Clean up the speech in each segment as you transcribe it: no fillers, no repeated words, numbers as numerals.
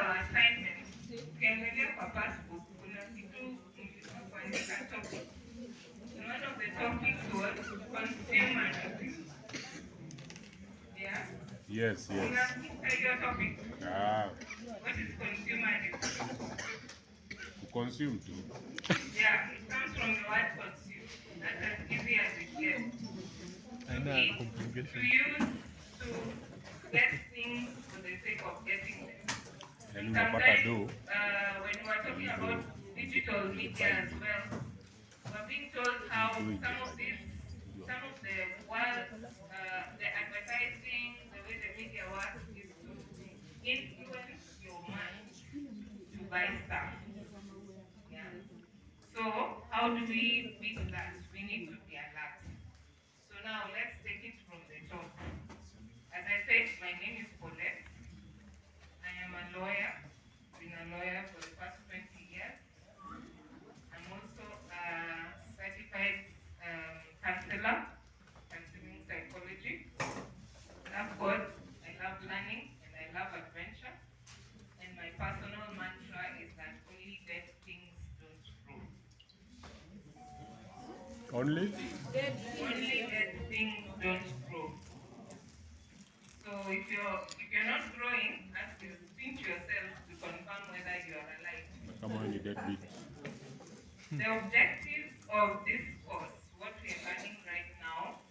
our assignment, ukiangalia kwa passbook kuna kitu mlifaa kuandika topic. And one of the topics was consumerism. Yeah? Yes. Inside your topic. What is consumerism? To consume too. Yeah, it comes from the word consume. That's as easy as it gets. To eat, to use, to get things for the sake of getting them. And sometimes, when we're talking about digital media as well, we're being told how some of the world, the advertising, the way the media works is to influence your mind to buy stuff. Yeah. So how do we beat that? We need to be alert. So now let's take it from the top. As I said, my name is Paulette. I am a lawyer. Been a lawyer for the past 20 years. I'm also a certified counselor, counseling psychology. I love God, I love learning, and I love adventure. And my personal mantra is that only dead things don't grow. Only dead things don't grow. So if you're not growing, ask think yourself to confirm whether you are alive. come on, you deadbeat. The objective of this course, what we are learning right now,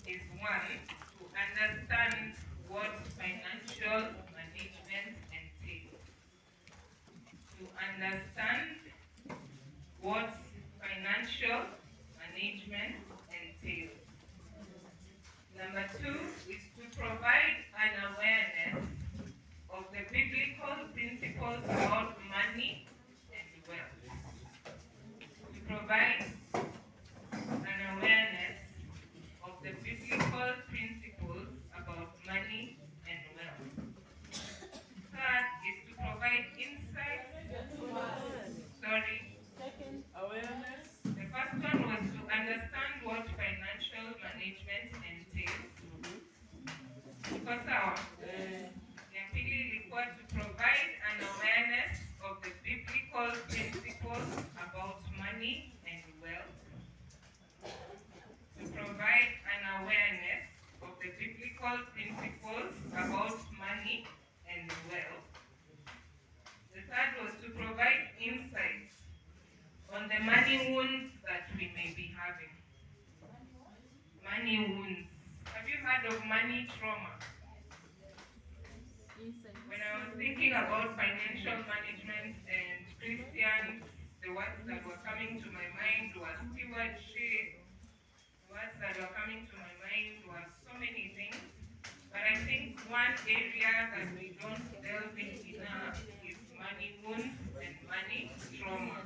is one, to understand what financial management entails. To understand what financial management entails. Number two is to provide an awareness of the biblical principles about money and wealth. To provide an awareness of the biblical principles about money and wealth. Third is to provide insight. Second, awareness. The first one was to understand what financial management entails. Because ya pili ilikuwa to provide an awareness of the biblical principles about money and wealth. To provide an awareness of the biblical principles about money and wealth. The third was to provide insights on the money wounds that we may be having. Money wounds. Have you heard of money trauma? When I was thinking about financial management and Christians, the words that were coming to my mind were stewardship. The words that were coming to my mind were so many things. But I think one area that we don't delve in enough is money wounds and money trauma.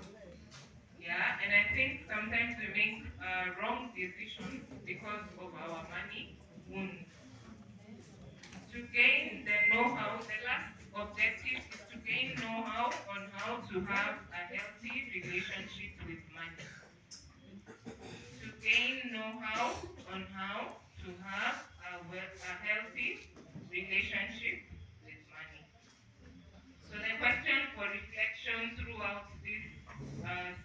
Yeah, and I think sometimes we make wrong decisions because of our money wounds. To gain the know-how, the last objective is to gain know-how on how to have a healthy relationship with money. To gain know-how on how to have a healthy relationship with money. So the question for reflection throughout this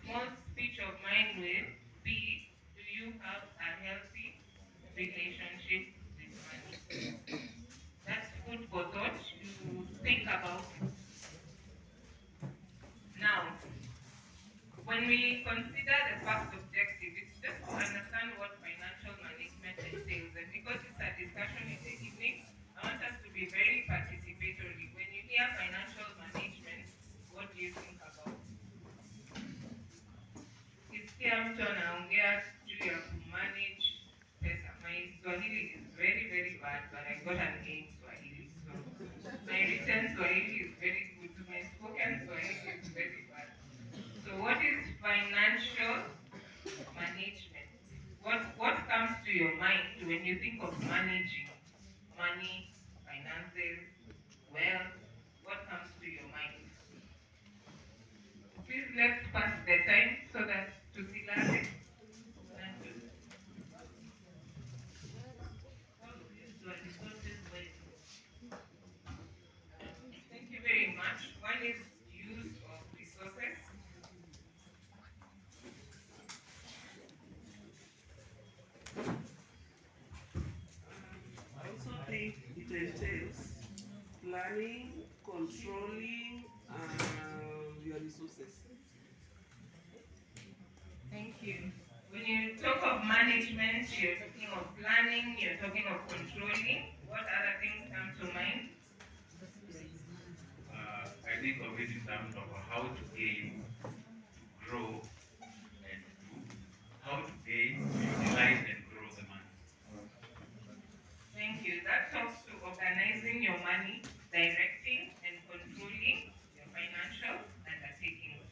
small speech of mine will be, do you have a healthy relationship with money? That's food for thought to think about. Now, when we consider the first objective, it's just to understand what financial management entails. And because it's a discussion in the evening, I want us to be very participatory. When you hear financial management, what do you think about? Kisikia mtu anaongea juu ya kumanage pesa. My Swahili is very, very bad, but I got an A in Swahili. So my written Swahili is very good. My spoken Swahili is very bad. So what is financial management? What comes to your mind when you think of managing money, finances, wealth? What comes to your mind? Please let's pass the time so that to see learning. Thank you very much. One is use of resources. I also think it entails planning, controlling your resources. Thank you. When you talk of management, you're talking of planning, you're talking of controlling. What other things come to mind? I think of it in terms of how to gain, to grow, and to how to gain, to utilize, and grow the money. Thank you. That talks to organizing your money, directing and controlling your financial undertakings.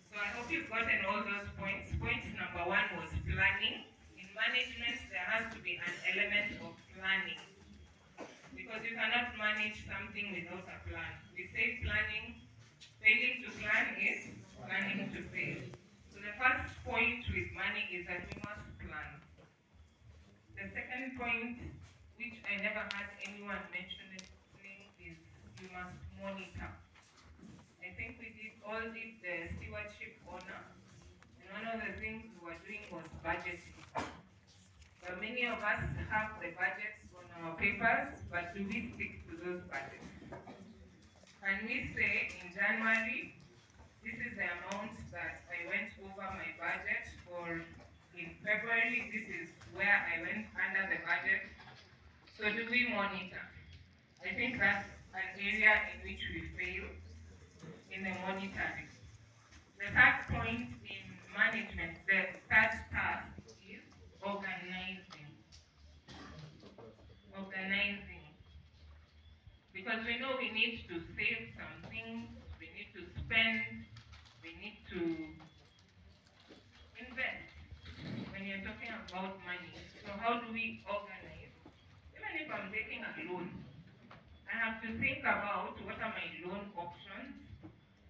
So I hope you've gotten all those points. Point number one was planning. In management, there has to be an element of planning because you cannot manage something without a plan. We say planning, failing to plan is planning to fail. So the first point with money is that we must plan. The second point, which I never had anyone mentioning, is you must monitor. I think we all did the stewardship honor, and one of the things we were doing was budgeting. But many of us have the budgets on our papers, but do we stick to those budgets? Can we say in January, this is the amount that I went over my budget, or in February, this is where I went under the budget? So do we monitor? I think that's an area in which we fail in the monitoring. The third point in management, the third task is organizing. Organizing. Because we know we need to save some things, we need to spend, we need to invest when you're talking about money. So how do we organize? Even if I'm taking a loan, I have to think about what are my loan options.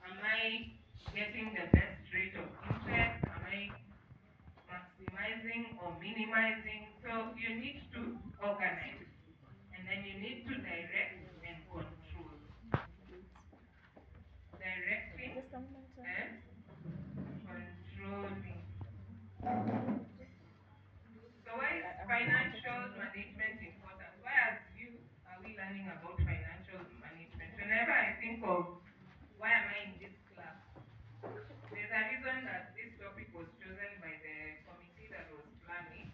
Am I getting the best rate of interest? Am I maximizing or minimizing? So you need to organize. And then you need to direct and control. Directing and controlling. So why is financial management important? Why as youth are we learning about financial management? Whenever I think of why am I in this class, there's a reason that this topic was chosen by the committee that was planning.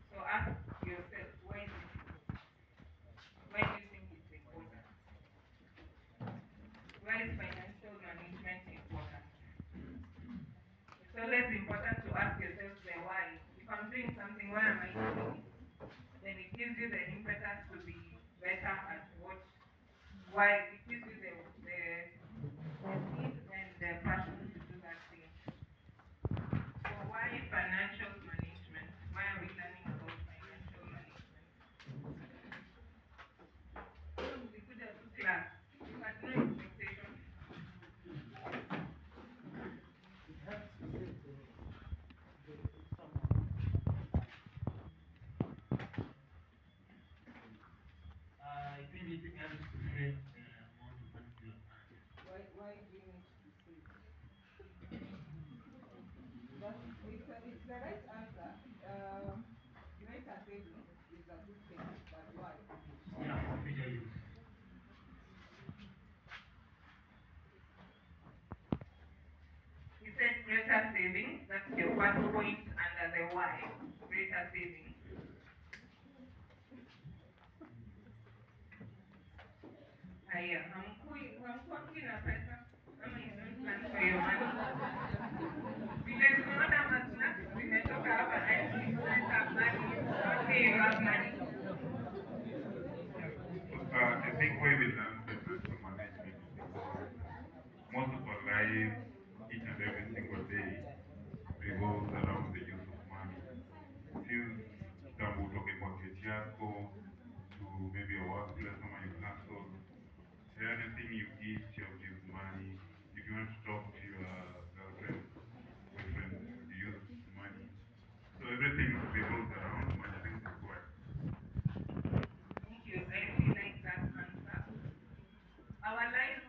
So ask yourself, why is it important? Why do you think it's important? Why is financial management important? It's always important to ask yourself the why. If I'm doing something, why am I doing it? Then it gives you the impetus to be better at what, why it gives you the need and the passion to do that thing. So why financial management? Why are we learning about financial management? We could have class, but no expectation. I think it helps to save the amount of money you have. Why do you need to save? It's the right answer. Greater saving is a good thing, but why? Yeah, for future use. You said greater saving, that's your first point under the why. Greater saving. Haya, hamkuangi na pesa ama you don't plan for your money. Vile tumeona masnacks zimetoka hapa na you don't have money. Don't say you have money. I think why we learn financial management is because most of our life, each and every single day, revolves around the use of money. Since tangu utoke kwa keti yako to maybe a workplace or your household, anything you eat, you have to use money. If you want to talk to your girlfriend, boyfriend, you use money. So everything revolves around money. I think that's why. Thank you. I really like that answer. Our life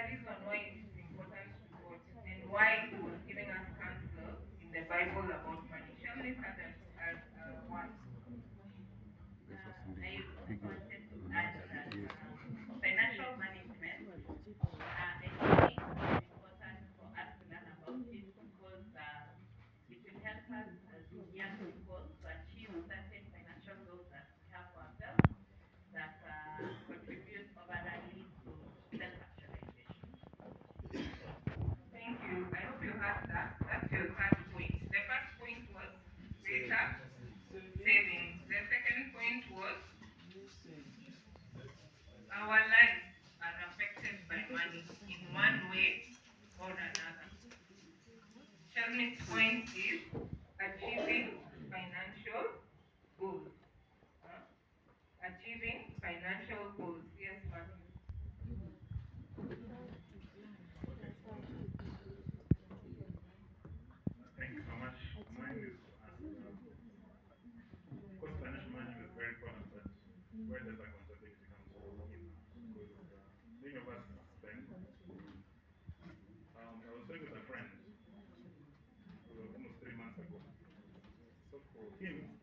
the reason why it is important to God and why He was giving us counsel in the Bible about money. Shall we look at that as one? I wanted to add that financial management, I think it's important for us to learn about it because it will help us as young people to achieve certain financial goals that we have for ourselves that contribute overall to self-actualization. Thank you. I hope you heard that. That's your third point. The first point was greater savings. The second point was our lives are affected by money in one way or another. Shelmith's point is achieving financial goals. Achieving financial goals. Yes, Matthew. Thank you so much. Mine is to ask, of course, financial management is very important, but where does accountability come in? Because many of us spend. I was talking with a friend almost 3 months ago. So for him,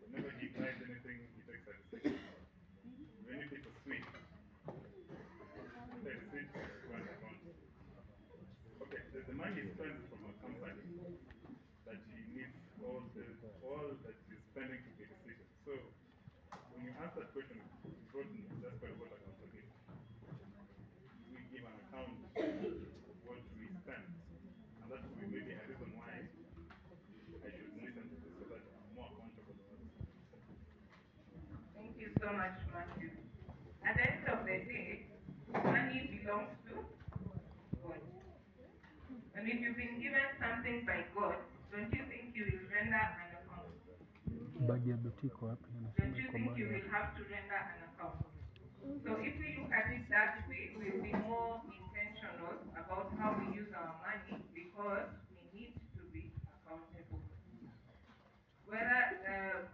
whenever he buys anything, he takes a receipt. When he takes a sweet, after a receipt, go on account. Okay, the money he spends from a company that he needs all that he's spending to be received. So when you ask that question, it's important. That's quite about accountability. We give an account of what we spend, and that will be maybe a reason why I should listen to this so that I'm more accountable to others. Thank you so much, Matthew. At the end of the day, money belongs to God. And if you've been given something by God, don't you think you will render an account? Bagi ya beti iko wapi? Don't you think you will have to render an account? So if we look at it that way, we'll be more intentional about how we use our money because we need to be accountable. Whether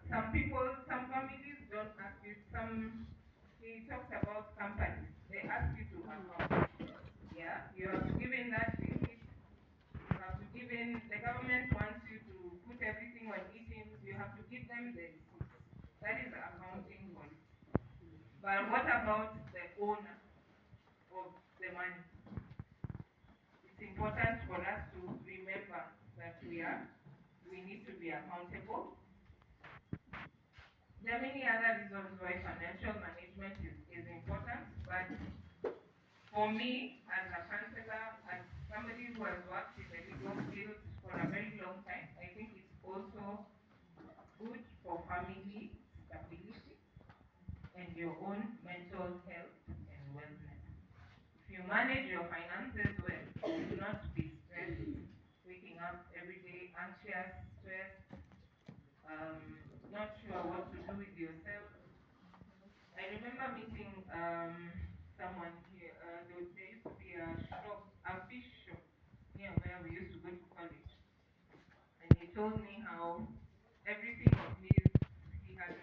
some families don't ask you, he talked about companies, they ask you to account. Yeah, you have to give in that receipt, you have to give in, the government wants you to put everything on eating, you have to give them the receipts. That is the accounting policy. But what about the owner of the money? It's important for us to remember that we need to be accountable. There are many other reasons why financial management is important, but for me, as a counselor, as somebody who has worked in the legal field for a very long time, I think it's also good for family stability and your own mental health and wellness. If you manage your finances well, you will not be stressed, waking up every day anxious, stressed, not sure what to do with yourself. I remember meeting someone here. There used to be a fish shop near where we used to go to college, and he told me how everything of his he had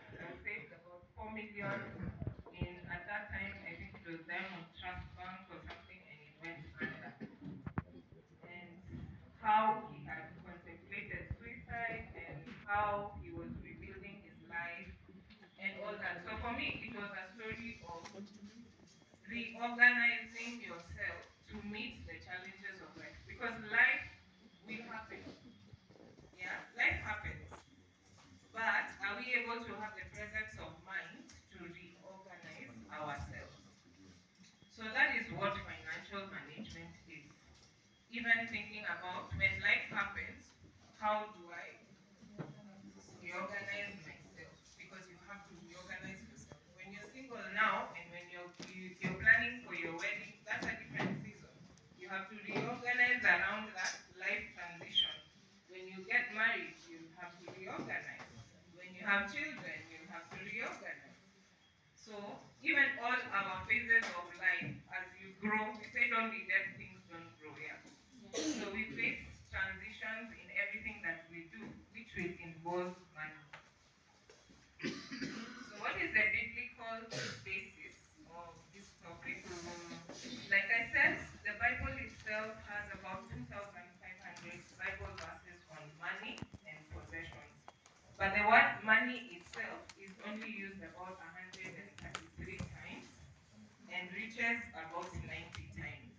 saved about 4 million in at that time I think it was Diamond Trust Bank or something, and it went under. And how he had contemplated suicide and how he was rebuilding his life and all that. So for me, it was a story of reorganizing yourself to meet the challenges of life. Because life will happen. Yeah, life happens. But are we able to have the presence of mind to reorganize ourselves? So that is what financial management is. Even thinking about when life happens, how do I reorganize myself? Because you have to reorganize yourself. When you're single now and when you're planning for your wedding, that's a different season. You have to reorganize around that life transition. When you get married, you have to reorganize. When you have children, you have to reorganize. So even all our phases of life, as you grow, we say don't be dead things don't grow, yeah. So we face transitions in everything that we do, which will involve money. So what is the biblical basis of this topic? Like I said, word money itself is only used about 133 times and riches about 90 times.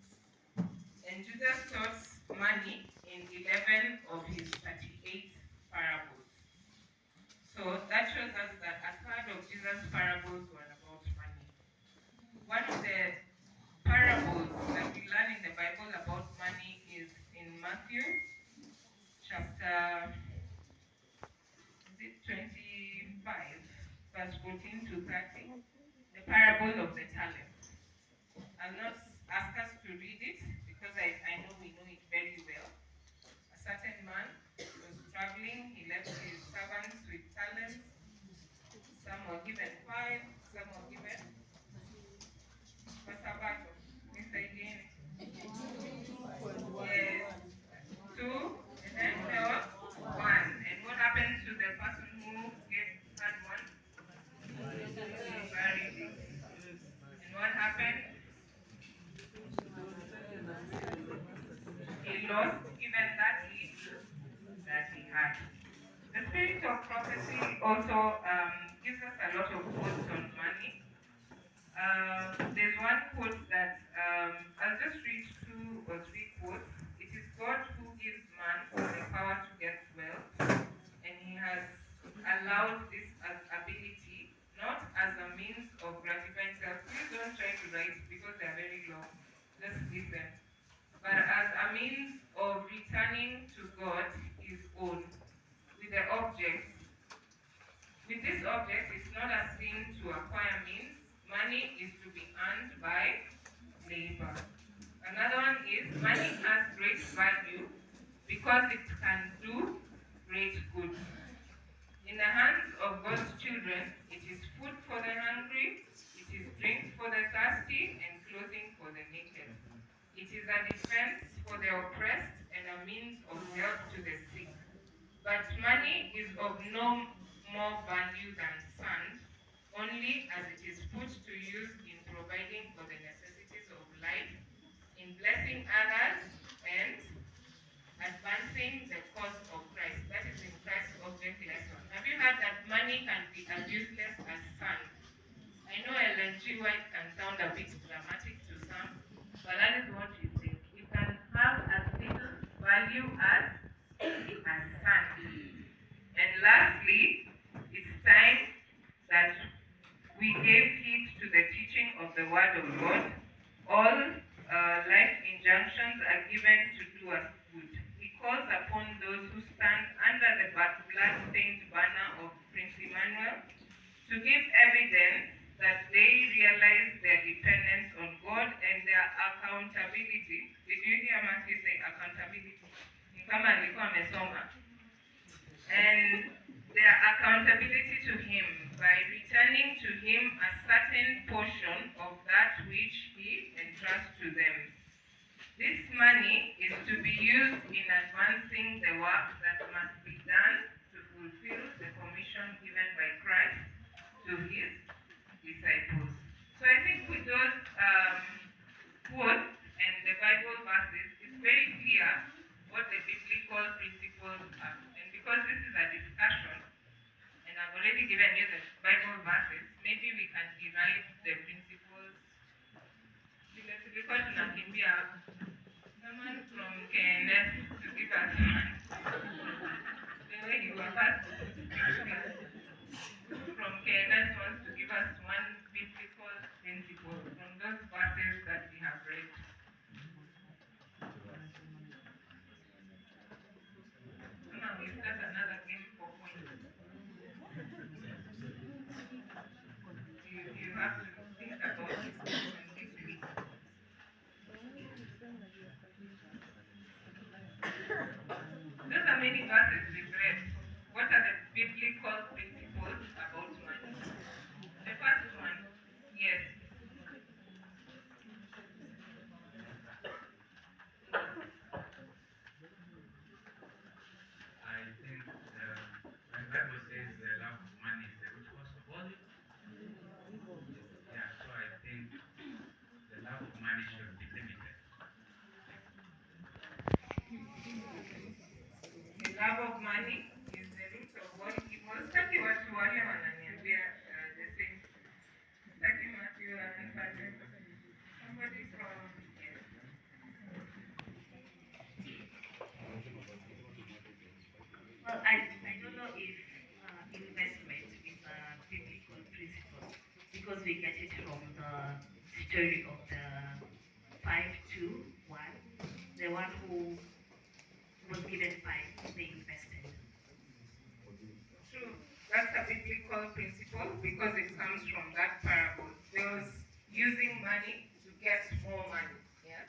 And Jesus taught money in 11 of his 38 parables. So that shows us that a third of Jesus' parables were about money. One of the parables that we learn in the Bible about money is in Matthew chapter 25, verse 14 to 30, the parable of the talents. I'll not ask us to read it because I know we know it very well. A certain man was traveling, he left his servants with talents. Some were given 5, some were given Pasabato, Mr. Again. Yes, 2, and then there was 1. And what happened to the person who had 1? Buried it. And what happened? He lost even that he had. The spirit of prophecy also gives us a lot of quotes on money. There's one quote that I'll just read 2 or 3 quotes. It is God who gives man the power to get wealth, and he has allowed this ability not as a means of gratifying self. Please don't try to write because they are very long. Just listen. But as a means of returning to God his own with the object. With this object, it's not a sin to acquire means. Money is to be earned by labor. Another one is money has great value because it can do great good. In the hands of God's children, it is food for the hungry, it is drink for the thirsty, and clothing for the naked. It is a defense for the oppressed and a means of help to the sick. But money is of no more value than sand, only as it is put to use in providing for the necessities of life, in blessing others, and advancing the cause of Christ. That is in Christ's object lesson. Have you heard that money can be as useless as sand? I know Ellen G. White can sound a bit dramatic to some, but that is what she said. It can have as little value as sand. And lastly, it's time that we gave heed to the teaching of the Word of God. All life injunctions are given to do us good. He calls upon those who stand under the blood-stained banner of Prince Emmanuel to give evidence that they realize their dependence on God and their accountability. Did you hear Matthew say accountability? Kama alikuwa amesoma. And their accountability to him by returning to him a certain portion of that which he entrusts to them. This money is to be used in advancing the work that must be done to fulfill the commission given by Christ to his disciples. So I think with those quotes and the Bible verses, it's very clear what the biblical principles are. And because this is a discussion, and I've already given you the Bible verses, maybe we can derive the principles. Because someone from KNS to give us one. The way you are from KNS wants to give us one biblical principle from those verses that we have read. Now we start another game for points. You have to think about this this week. Those are many verses we've read. What are the biblical principles about money? The first one, yes. I think the Bible says the love of money is the root cause of all evil. Yeah, so I think the love of money should be limited. The love of money is the root of all evil. we get it from the story of the 5-2-1, the one who was given 5, they invested. True. That's a biblical principle because it comes from that parable. There was using money to get more money. Yeah.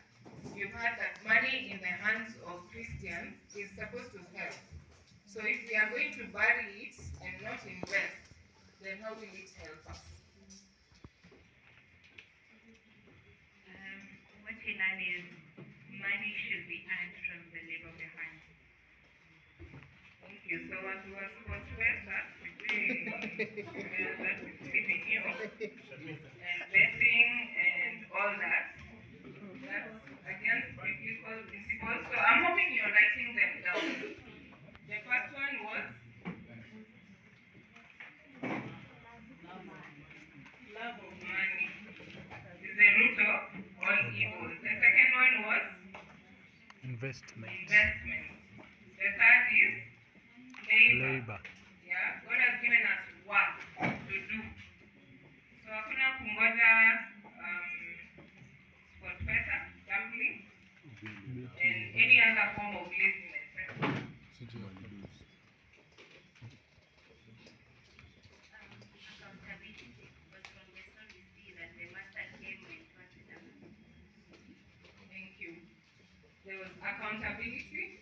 You've heard that money in the hands of Christians is supposed to help. So if we are going to bury it and not invest, then how will it help us? What we learn is money should be earned from the labor of your hand. Thank you. So what we were supposed to answer, that is living you, and betting and all that, that's against biblical principles. So I'm hoping you're writing them down. The first one was love of money is the root of all evil. The second one was Investment. investment. The third is labor. Labor. Yeah, God has given us work to do. So hakuna kungoja sport pesa, gambling, and any other form of laziness. Accountability, but from the story we see that the master came and taught them. Thank you. There was accountability.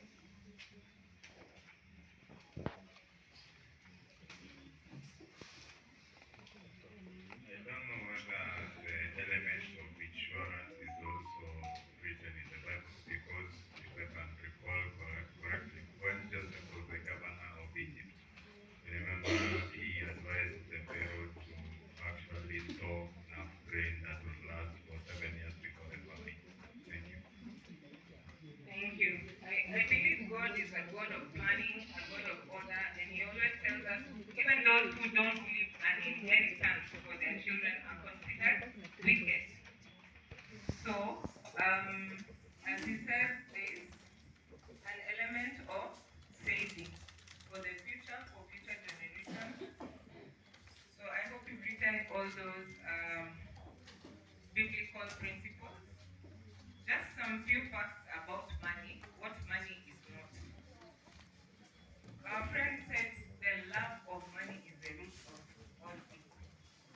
I don't know whether the element of insurance is also written in the Bible because if I can recall correctly, when Joseph was the governor of Egypt, remember he advised the Pharaoh to actually store enough grain that would last for 7 years before the famine. Thank you. Thank you. I believe God is a God of planning, a God of order, and He always tells us, even those who don't believe an inheritance for their children are considered wicked. So, as He says, there is an element of saving for the future, for future generations. So I hope you've written all those biblical principles. Just some few facts about money, what money is not. Our friend said the love of money is the root of all evil,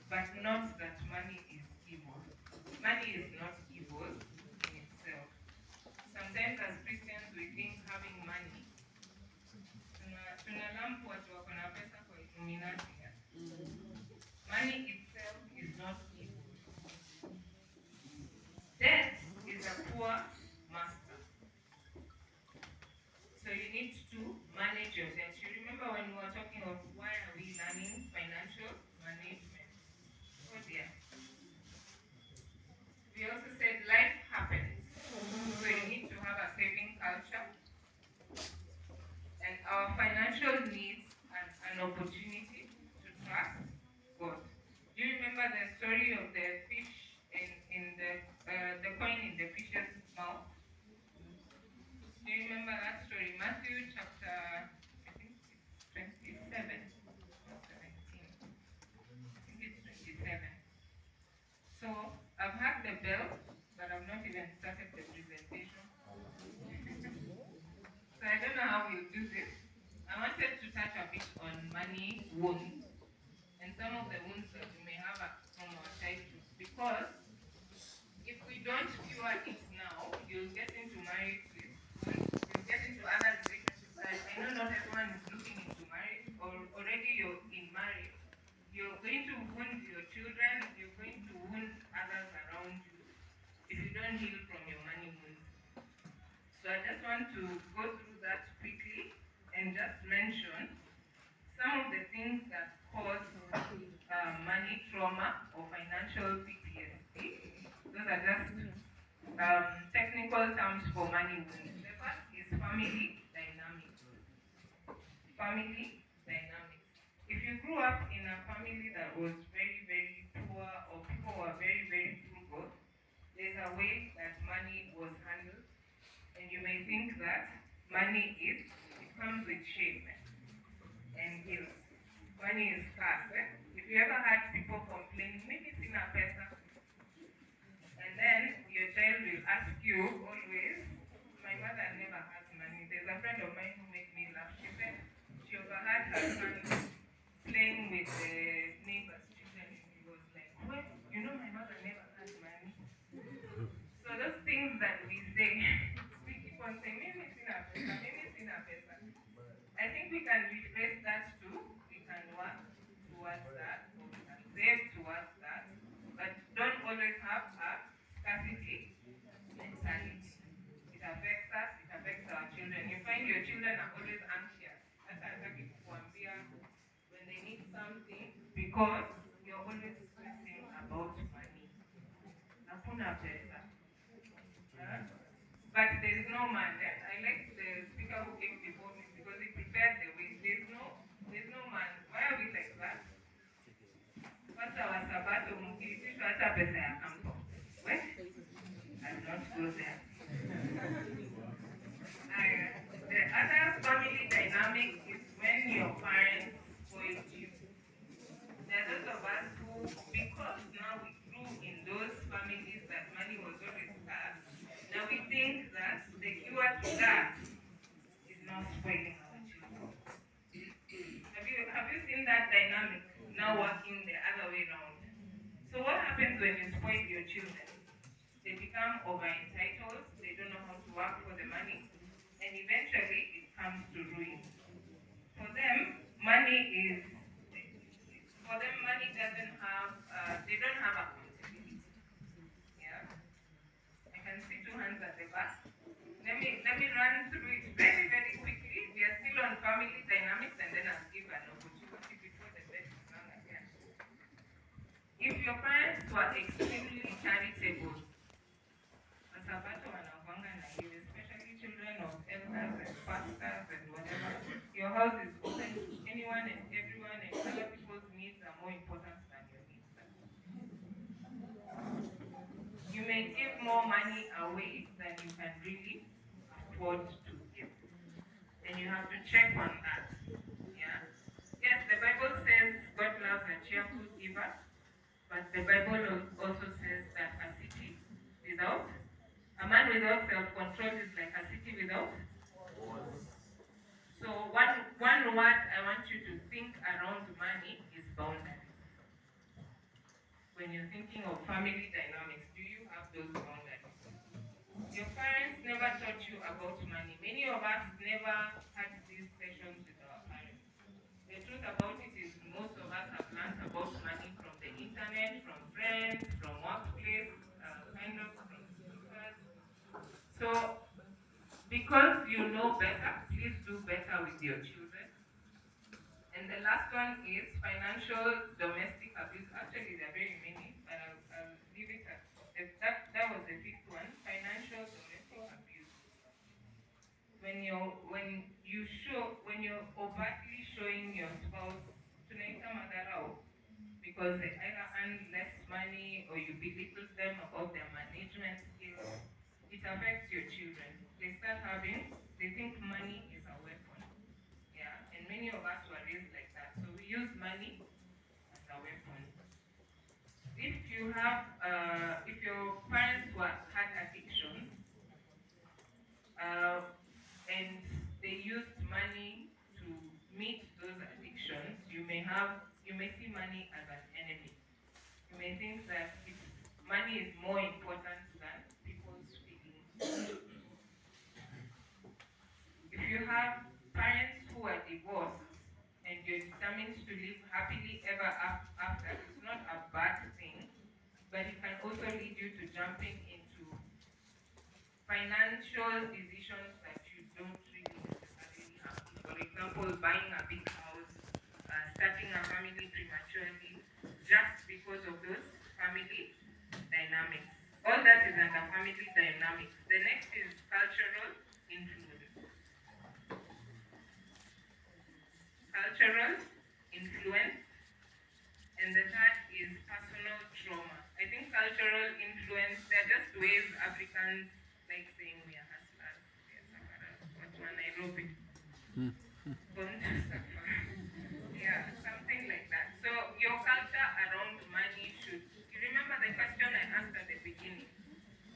but not that money is evil. Money is not evil in itself. Sometimes as Christians we think having money, tunalump watu wako na pesa kwa Illuminati. Money itself is not evil. Debt is a poor master. So you need to manage your debt. You remember when we were talking of why are we learning financial management? Oh dear. We also said life happens. So you need to have a saving culture. And our financial needs are an opportunity to trust God. Do you remember the story of the fish in the coin in the fish's mouth? Do you remember that story? Matthew chapter, I think it's 27, not 17. I think it's 27. So I've had the bell, but I've not even started the presentation. So I don't know how we'll do this. I wanted to touch a bit on money wounds and some of the wounds that we may have from our childhood. Because if we don't cure it now, you'll get into marriage with wounds, you'll get into other relationships. I know not everyone is looking into marriage, or already you're in marriage. You're going to wound your children, you're going to wound others around you if you don't heal from your money wounds. So I just want to go through that quickly and just mention some of the things that cause money trauma or financial PTSD. Those are just technical terms for money wounds. The first is family dynamics. Family dynamics. If you grew up in a family that was very, very poor or people were very, very frugal, there's a way that money was handled. And you may think that money it comes with shame and guilt. Money is scarce. If you ever had people complaining, maybe sina pesa. And then your child will ask you always, my mother never has money. There's a friend of mine who made me laugh. She said she overheard her son playing with the neighbor's children, and he was like, well, you know my mother never has money. So those things that we say, we keep on saying, maybe sina pesa, maybe sina pesa. I think we can rephrase that too. We can work towards that, or we can save towards that, but don't always have a scarcity mentality. It affects us, it affects our children. You find your children are always anxious. Hata hataki kukuambia when they need something because you're always stressing about money. Hakuna pesa. But there is no man. I like the speaker who came before me because he prepared the way. There's no man. Why are we like that? Kwanza wa Sabato mkiitishwa hata pesa ya kampo. Well, I'll not go there. The other family dynamic is when your parents spoil you. There are those of us who, because now we grew in those families that money was always scarce, now we think that the cure to that is not spoiling our children. Have you seen that dynamic now working the other way around? So what happens when you spoil your children? They become over entitled, they don't know how to work for the money, and eventually it comes to ruin. For them, money doesn't have, they don't have accountability. Yeah? I can see two hands at the back. Let me run through it very, very quickly. We are still on family dynamics, and then I'll give an opportunity before the bed is run again. If your parents were extremely charitable, Sabato wanakuanga na hiyo, especially children of elders and pastors and whatever, your house is open to anyone and everyone, and other people's needs are more important than your needs. You may give more money away than you can really afford to give. And you have to check on that. Yeah? Yes, the Bible says God loves a cheerful giver, but the Bible also says that a man without self-control is like a city without walls. So one word I want you to think around money is boundaries. When you're thinking of family dynamics, do you have those boundaries? Your parents never taught you about money. Many of us never had these sessions with our parents. The truth about it is most of us have learned about money from the internet, from friends, from workplace, kind of from speakers. So, because you know better, please do better with your children. And the last one is financial domestic abuse. Actually, there are very many, but I'll leave it at that was the fifth one. Financial domestic abuse. When you're overtly showing your spouse tunaita madharau because they either earn less money or you belittle them about their management skills, it affects your children. They think money is a weapon. Yeah, and many of us were raised like that. So we use money as a weapon. If your parents had addictions, and they used money to meet those addictions, you may see money as an enemy. You may think that money is more important than people's feelings. If you have parents who are divorced and you're determined to live happily ever after, it's not a bad thing, but it can also lead you to jumping into financial decisions that you don't really necessarily have to. For example, buying a big house, starting a family prematurely, just because of those family dynamics. All that is under family dynamics. The next is cultural influence. And the third is personal trauma. I think cultural influence, they're just ways Africans like saying we are hustlers, we are sufferers, but we're Nairobi. Born to suffer. Yeah, something like that. So your culture around money should,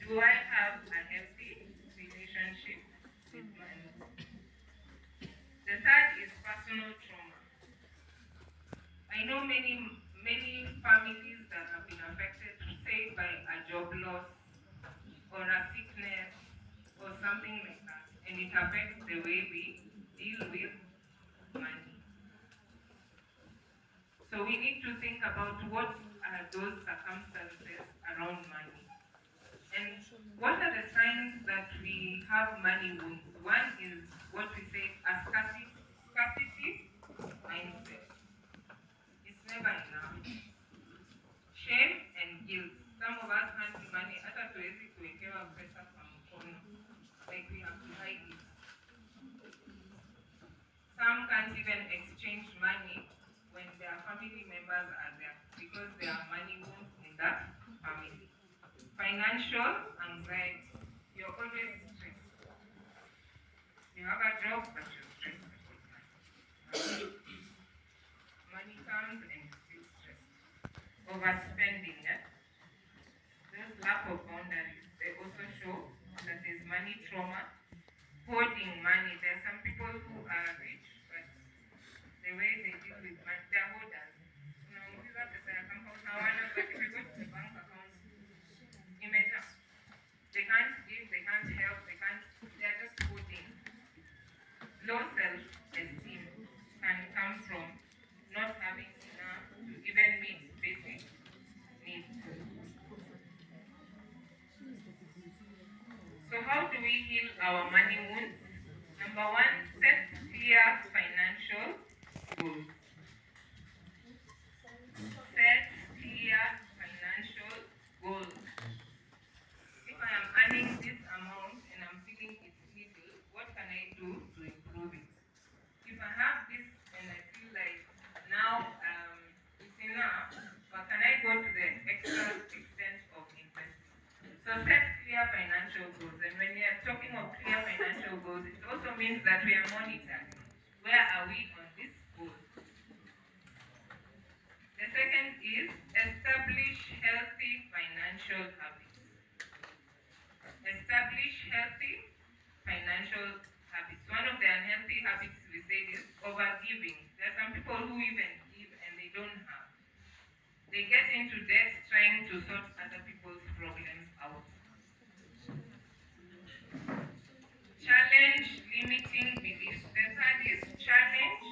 do I have a healthy relationship with money? The third is personal trauma. I know many families that have been affected, say by a job loss or a sickness or something like that, and it affects the way we deal with money. So we need to think about what are those circumstances around money. And what are the signs that we have money wounds? One is what we say a scarcity mindset. It's never enough. Shame and guilt. Some of us handle money hata tuwezi kuwekewa pesa kwa mkono. Like we have to hide it. Some can't even exchange money when their family members are there because there are money wounds in that family. Financial anxiety. You're always stressed. You have a job, but you're stressed about money. Money comes and you feel stressed. Overspending, yeah? Those lack of boundaries, they also show that there's money trauma. Hoarding money. There are some people who are rich, but the way they deal with money, they're hoarders. Unamuuliza pesa ya kampuni hawana, but if you go to the bank account, imagine they can't give, they can't help, they're just hoarding. Low self-esteem can come from not having enough to even meet basic needs. So how do we heal our money wounds? Number one, set clear financial goals. Set clear financial goals. If I am earning this amount and I'm feeling it's little, what can I do to improve it? If I have this and I feel like now it's enough, but can I go to the extra extent of investing? So set clear financial goals. And when we are talking of clear financial goals, it also means that we are monitoring. Where are we on this goal? The second is establish healthy financial habits. Establish healthy financial habits. One of the unhealthy habits we say is overgiving. There are some people who even give and they don't have. They get into debt trying to sort other people's problems out. Challenge limiting beliefs. The third is challenge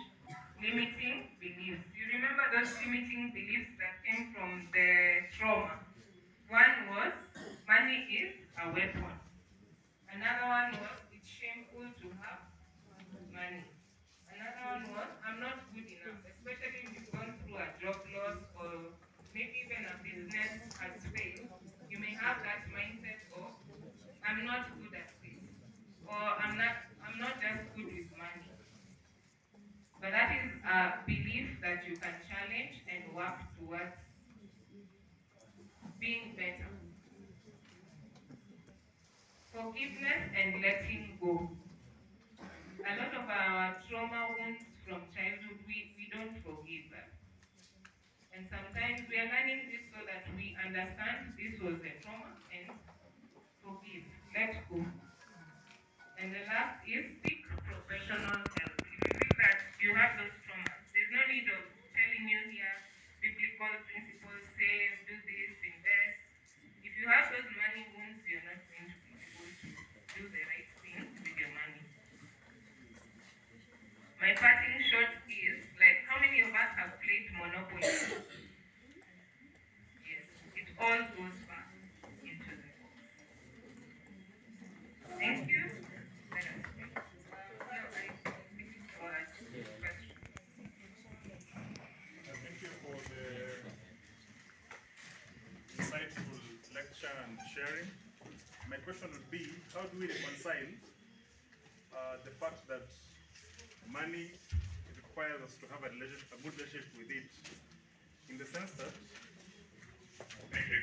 limiting beliefs. You remember those limiting beliefs that came from the trauma? One was money is a weapon. Another one was it's shameful to have money. Another one was I'm not good enough, especially if you've gone through a job loss or maybe even a business has failed. You may have that mindset of I'm not good at this, or I'm not just good with money. But that is a belief that you can challenge and work towards being better. Forgiveness and letting go. A lot of our trauma wounds from childhood, we don't forgive them. And sometimes we are learning this so that we understand this was a trauma and forgive, let go. And the last is seek professional help. If you feel that you have those traumas, there's no need of telling you here biblical principles, save, do this, invest. If you have those money wounds, you're not going to be able to do the right thing with your money. My parting shot is like, how many of us have played Monopoly? Yes, it all goes back into the box. Thank you. Let us pray. No, I think it was a question. Thank you for the insightful lecture and sharing. My question would be, how do we reconcile the fact that money requires us to have a good relationship with it, in the sense that, thank you,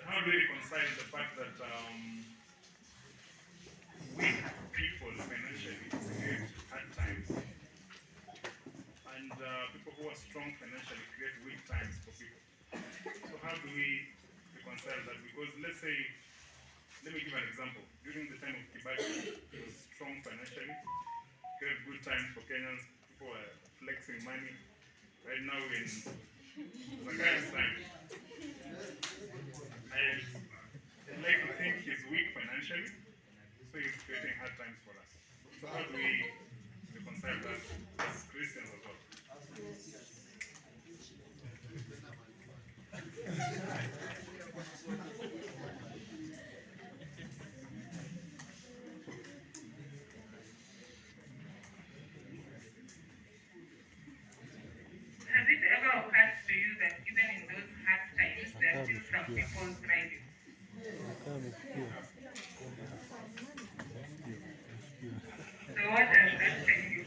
how do we reconcile the fact that weak people financially create hard times, and people who are strong financially create weak times for people? So how do we reconcile that? Because let's say let me give an example. During the time of Kibaki, it was strong financially. Very good times for Kenyans. People were flexing money. Right now we're in Zakari's time. I'd like to think he's weak financially, so he's creating hard times for us. So how do we reconcile that as Christians as well? Has it ever occurred to you that even in those hard times, there are still some people thriving? So what does that tell you?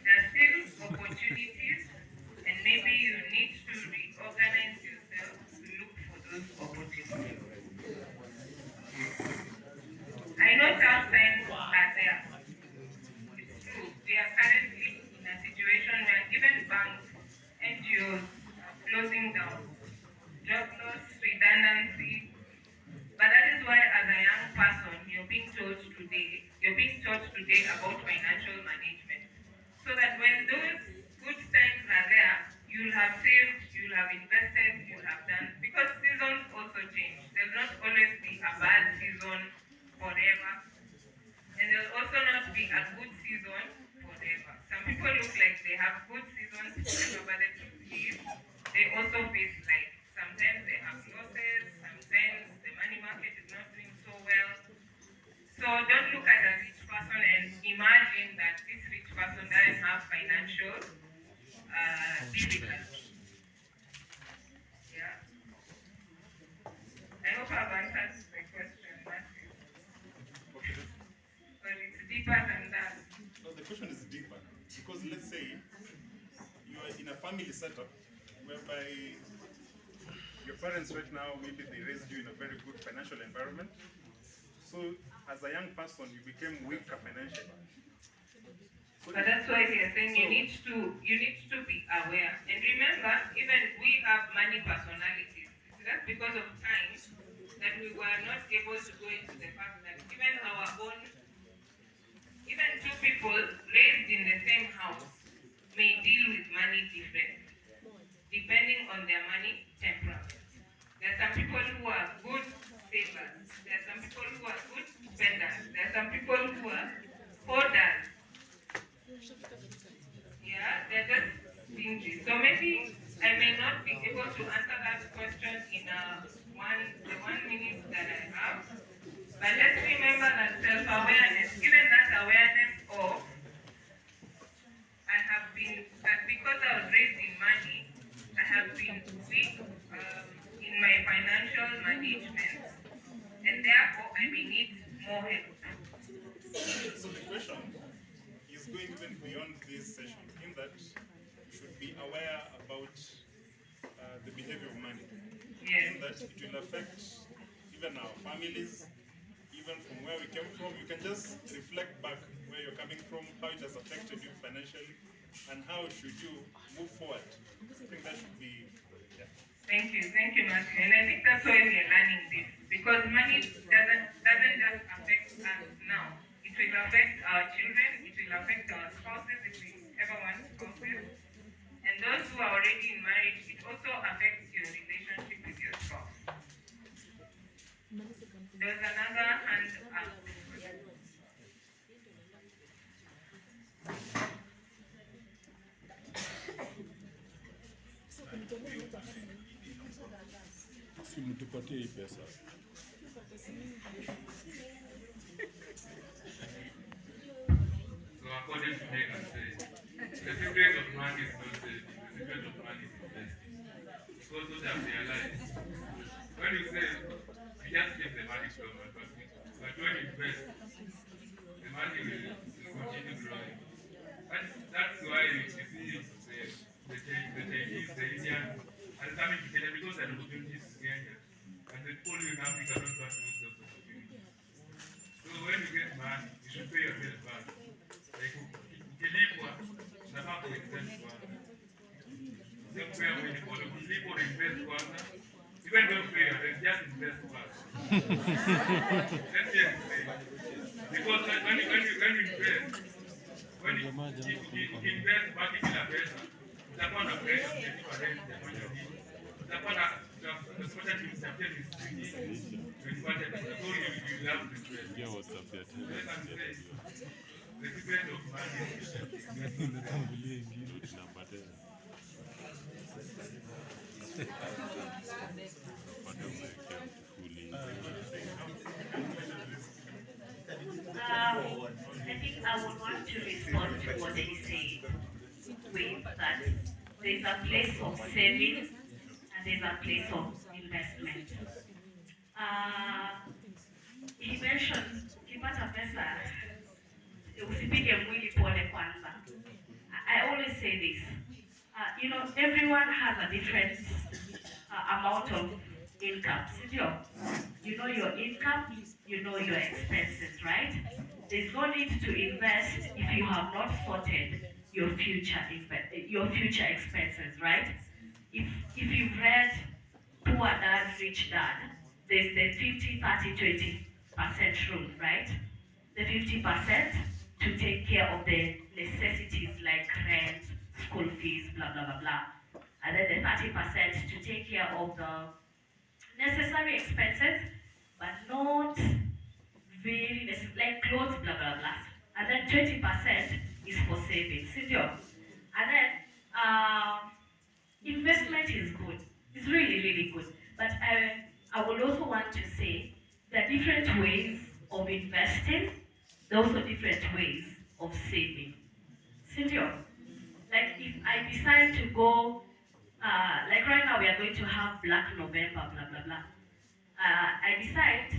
There are still opportunities, and maybe you need to reorganize yourself to look for those opportunities. I know tough times are there. It's true. We are currently in a situation where even banks, NGOs are closing down, job loss, redundancy. But that is why, as a young person, you're being taught today about financial management. So that when those good times are there, you'll have saved, you'll have invested, you'll have done. Because seasons also change. There'll not always be a bad season forever. And there'll also not be a good season forever. Some people look like they have good seasons forever, but the truth is, they also face life. Sometimes they have losses, sometimes the money market is not doing so well. So don't look at a rich person and imagine that this rich person doesn't have financial difficulties. Yeah. I hope I've answered the question, Matthew. Okay. But it's deeper than that. So the question is deeper because let's say you are in a family setup whereby your parents right now, maybe they raised you in a very good financial environment. So as a young person, you became weaker financially. So But that's why we are saying you need to be aware. And remember, even we have money personalities. That's because of time that we were not able to go into the fact that even two people raised in the same house may deal with money differently, depending on their money temperament. There are some people who are good savers. There are some people who are good spenders. There are some people who are hoarders. Yeah, they're just stingy. So maybe I may not be able to answer that question in the 1 minute that I have. But let's remember that self-awareness, even that awareness of that because I was raised in money, I have been weak in my financial management, and therefore I may need more help. So the question is going even beyond this session, in that you should be aware about the behavior of money. Yes. In that it will affect even our families, even from where we came from. You can just reflect back where you're coming from, how it has affected you financially, and how should you move forward. I think that should be, yeah. Thank you, Matthew. And I think that's why we are learning this, because money doesn't just affect us now. It will affect our children, it will affect our spouses if we ever want spouses. And those who are already in marriage, it also affects your relationship with your spouse. There's another hand up. Simtupatie hii pesa. So according to Megan said, the secret of money is not saving, the secret of money is investing. Because what I've realized, when you save, you just keep the money from one person. But when you invest, the money will continue growing. That's why you see the Chinese, the Indians are coming to Kenya because there are opportunities in Kenya. And the people in Africa don't want to use those opportunities. So when you get money, you should pay yourself back. Like, ukilipwa, unafaa kuinvest kwanza. Same way when you invest kwanza, even when you pay your rent, just invest first. Let me explain. Because when you invest, when you invest back in the pesa, utakuwa na pressure kwa rent ya moja hii. Utakuwa na project initiative is budget. So you have to invest. Yeah, what's up yet? The secret of money. Namba 10. I think I would want to respond to what they say with that there's a place of saving and there's a place of investment. He mentioned ukipata pesa usipige mwili pole kwanza. I always say this. Everyone has a different amount of income. You know your income, you know your expenses, right? There's no need to invest if you have not sorted your future expenses, right? If you've read Poor Dad, Rich Dad, there's the 50-30-20% rule, right? The 50% to take care of the necessities like rent, school fees, blah, blah, blah, blah. And then the 30% to take care of the necessary expenses, but not very necessary, like clothes, blah, blah, blah. And then 20% is for savings, and then investment is good. It's really, really good. But I would also want to say there are different ways of investing. There are also different ways of saving. Like if I decide to go, like right now we are going to have Black November, blah, blah, blah. I decide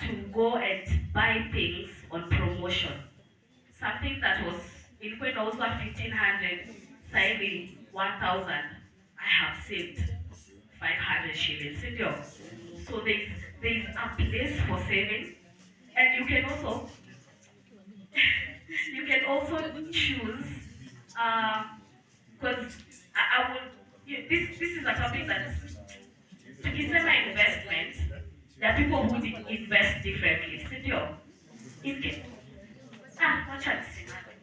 to go and buy things on promotion. Something that was in point also 1,500, saving 1,000, I have saved 500 shillings. So there's a place for saving, and you can also choose because I would. This is a topic that tukisema investment, there are people who invest differently. Wacha nisimame.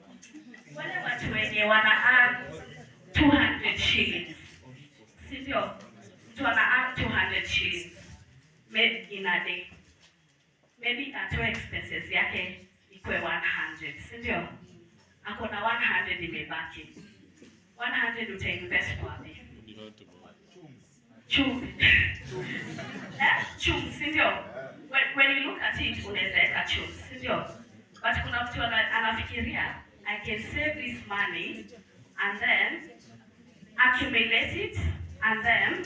Wale watu wenye wana earn 200 shillings, mtu ana earn 200 shillings maybe in a day, maybe atoe expenses yake ikwe 100, ako na 100 imebaki. 100 utainvest wapi? Chumvi. Chumvi, when you look at it, unaweza weka chumvi, but kuna mtu anafikiria I can save this money and then accumulate it and then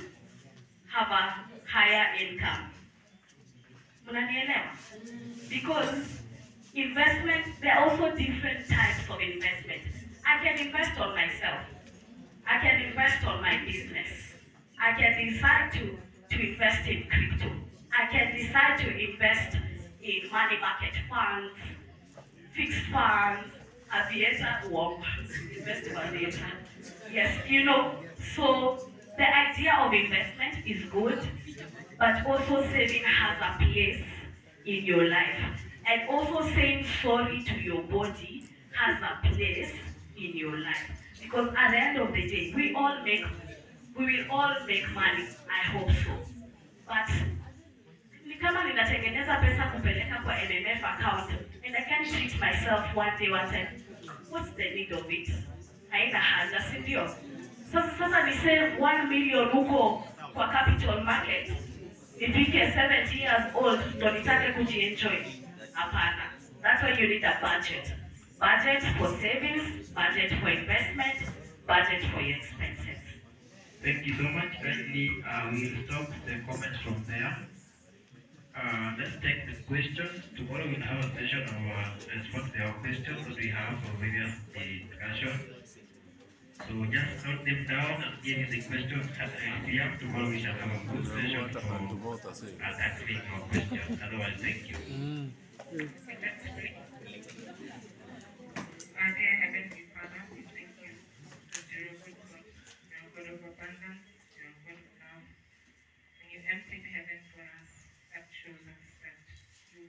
have a higher income. Unanielewa? Because investment, there are also different types of investment. I can invest on myself. I can invest on my business. I can decide to invest in crypto. I can decide to invest in money market funds, fixed funds, aviator, invest in aviator. Yes, so the idea of investment is good, but also saving has a place in your life. And also saying sorry to your body has a place in your life. Because at the end of the day, we will all make money, I hope so. But ni kama ninatengeneza pesa kupeleka kwa MMF account and I can't treat myself one day, what's the need of it? Haina haja, si ndio? Sasa ni save 1 million huko kwa capital market, nifike 70 years old ndo nitake kujienjoy. Hapana. That's why you need a budget. Budget for savings, budget for investment, budget for your expenses. Thank you so much. Kindly, we'll stop the comments from there. Let's take the questions. Tomorrow we'll have a session of response to your questions that we have for various discussions. So just note them down and give me the questions clear. Tomorrow we shall have a good session for answering your questions. Otherwise, thank you. Our dear Heavenly Father, we thank you because you're a good God. You're a God of abundance. You're a God of love. And you emptied heaven for us. That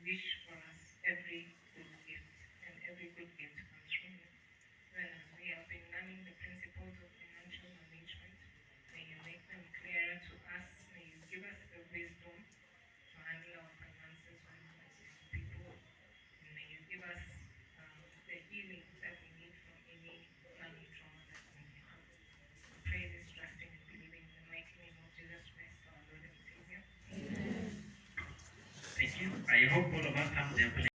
wish for us every good gift, and every good gift comes from you. Even as we have been learning the principles of financial management, may you make them clearer to us. May you give us the wisdom to handle our finances when blessing people. And may you give us the healing that we need from any money trauma that we may have. We pray this trusting and believing in the mighty name of Jesus Christ, our Lord and Savior. Thank you. I hope all of us have their